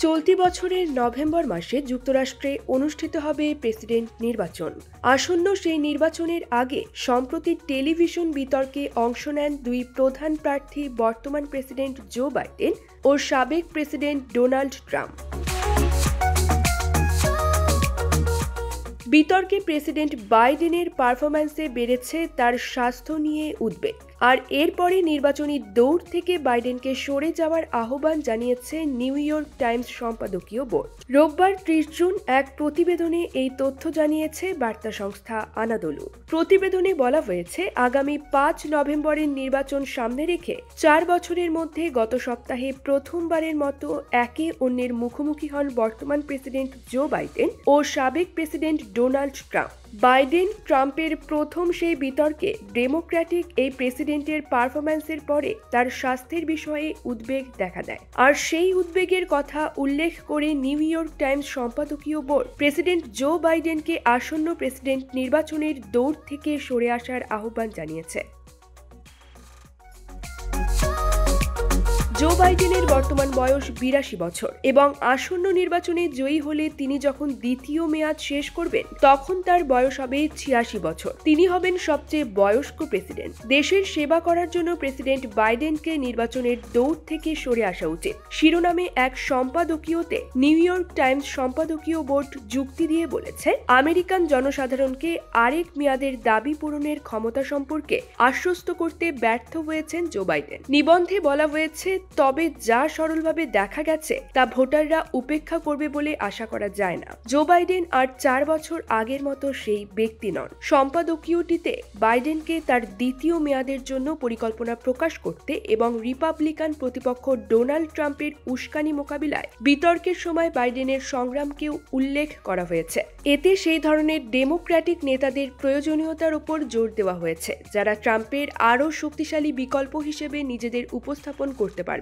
চলতি বছরের নভেম্বর মাসে যুক্তরাষ্ট্রে অনুষ্ঠিত হবে প্রেসিডেন্ট নির্বাচন। আসন্ন সেই নির্বাচনের আগে সম্প্রতি টেলিভিশন বিতর্কে অংশ নেন দুই প্রধান প্রার্থী, বর্তমান প্রেসিডেন্ট জো বাইডেন ও সাবেক প্রেসিডেন্ট ডোনাল্ড ট্রাম্প। বিতর্কে প্রেসিডেন্ট বাইডেনের পারফরম্যান্সে বেড়েছে তার স্বাস্থ্য নিয়ে উদ্বেগ, আর এরপরে নির্বাচনী দৌড় থেকে বাইডেনকে সরে যাওয়ার আহ্বান জানিয়েছে নিউ ইয়র্ক টাইমস সম্পাদকীয় বোর্ড। রোববার 30 জুন এক প্রতিবেদনে এই তথ্য জানিয়েছে বার্তা সংস্থা আনাদোলু। প্রতিবেদনে বলা হয়েছে, আগামী 5 নভেম্বরের নির্বাচন সামনে রেখে 4 বছরের মধ্যে গত সপ্তাহে প্রথমবারের মতো একে অন্যের মুখোমুখি হন বর্তমান প্রেসিডেন্ট জো বাইডেন ও সাবেক প্রেসিডেন্ট ডোনাল্ড ট্রাম্প। বাইডেন ট্রাম্পের প্রথম সেই বিতর্কে ডেমোক্র্যাটিক এই প্রেসিডেন্টের পারফরম্যান্সের পরে তার স্বাস্থ্যের বিষয়ে উদ্বেগ দেখা দেয়, আর সেই উদ্বেগের কথা উল্লেখ করে নিউ ইয়র্ক টাইমস সম্পাদকীয় বোর্ড প্রেসিডেন্ট জো বাইডেনকে আসন্ন প্রেসিডেন্ট নির্বাচনের দৌড় থেকে সরে আসার আহ্বান জানিয়েছে। জো বাইডেনের বর্তমান বয়স 82 বছর এবং আসন্ন নির্বাচনে জয়ী হলে তিনি যখন দ্বিতীয় মেয়াদ শেষ করবেন তখন তার বয়স হবে 86 বছর। তিনি হবেন সবচেয়ে বয়স্ক প্রেসিডেন্ট। দেশের সেবা করার জন্য প্রেসিডেন্ট বাইডেনকে নির্বাচনের দৌড় থেকে সরে আসা উচিত শিরোনামে এক সম্পাদকীয়তে নিউ ইয়র্ক টাইমস সম্পাদকীয় বোর্ড যুক্তি দিয়ে বলেছে, আমেরিকান জনসাধারণকে আরেক মেয়াদের দাবি পূরণের ক্ষমতা সম্পর্কে আশ্বস্ত করতে ব্যর্থ হয়েছেন জো বাইডেন। নিবন্ধে বলা হয়েছে, তবে যা সরলভাবে দেখা গেছে তা ভোটাররা উপেক্ষা করবে বলে আশা করা যায় না। জো বাইডেন আর 4 বছর আগের মতো সেই ব্যক্তি নন। সম্পাদকীয়টিতে বাইডেনকে তার দ্বিতীয় মেয়াদের জন্য পরিকল্পনা প্রকাশ করতে এবং রিপাবলিকান প্রতিপক্ষ ডোনাল্ড ট্রাম্পের উস্কানি মোকাবিলায় বিতর্কের সময় বাইডেনের সংগ্রামকেও উল্লেখ করা হয়েছে। এতে সেই ধরনের ডেমোক্র্যাটিক নেতাদের প্রয়োজনীয়তার উপর জোর দেওয়া হয়েছে যারা ট্রাম্পের আরও শক্তিশালী বিকল্প হিসেবে নিজেদের উপস্থাপন করতে পারবেন।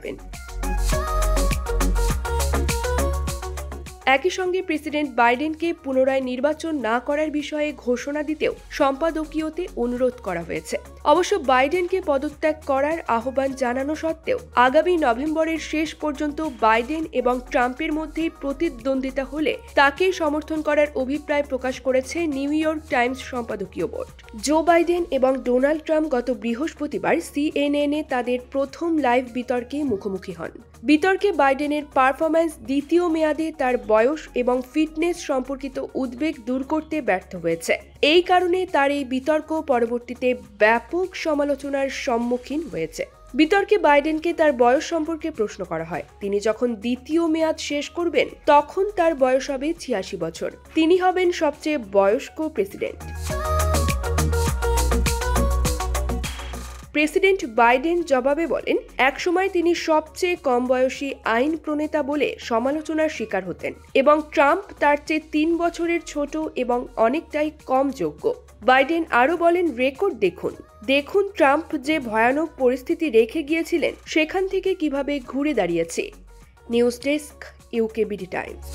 একই সঙ্গে প্রেসিডেন্ট বাইডেনকে পুনরায় নির্বাচন না করার বিষয়ে ঘোষণা দিতেও সম্পাদকীয়তে অনুরোধ করা হয়েছে। অবশ্য বাইডেনকে পদত্যাগ করার আহ্বান জানানো সত্ত্বেও আগামী নভেম্বরের শেষ পর্যন্ত বাইডেন এবং ট্রাম্পের মধ্যে প্রতিদ্বন্দ্বিতা হলে তাকে সমর্থন করার অভিপ্রায় প্রকাশ করেছে নিউ ইয়র্ক টাইমস সম্পাদকীয় বোর্ড। জো বাইডেন এবং ডোনাল্ড ট্রাম্প গত বৃহস্পতিবার সিএনএন-এ তাদের প্রথম লাইভ বিতর্কে মুখোমুখি হন। বিতর্কে বাইডেনের পারফরম্যান্স দ্বিতীয় মেয়াদে তার বয়স এবং ফিটনেস সম্পর্কিত উদ্বেগ দূর করতে ব্যর্থ হয়েছে। এই কারণে তার এই বিতর্ক পরবর্তীতে ব্যাপক সমালোচনার সম্মুখীন হয়েছে। বিতর্কে বাইডেনকে তার বয়স সম্পর্কে প্রশ্ন করা হয়। তিনি যখন দ্বিতীয় মেয়াদ শেষ করবেন তখন তার বয়স হবে 86 বছর। তিনি হবেন সবচেয়ে বয়স্ক প্রেসিডেন্ট। প্রেসিডেন্ট বাইডেন জবাবে বলেন, একসময় তিনি সবচেয়ে কম বয়সী আইন প্রণেতা বলে সমালোচনার শিকার হতেন এবং ট্রাম্প তার চেয়ে 3 বছরের ছোট এবং অনেকটাই কম যোগ্য। বাইডেন আরও বলেন, রেকর্ড দেখুন ট্রাম্প যে ভয়ানক পরিস্থিতি রেখে গিয়েছিলেন সেখান থেকে কিভাবে ঘুরে দাঁড়িয়েছে। News desk, UKBD Times.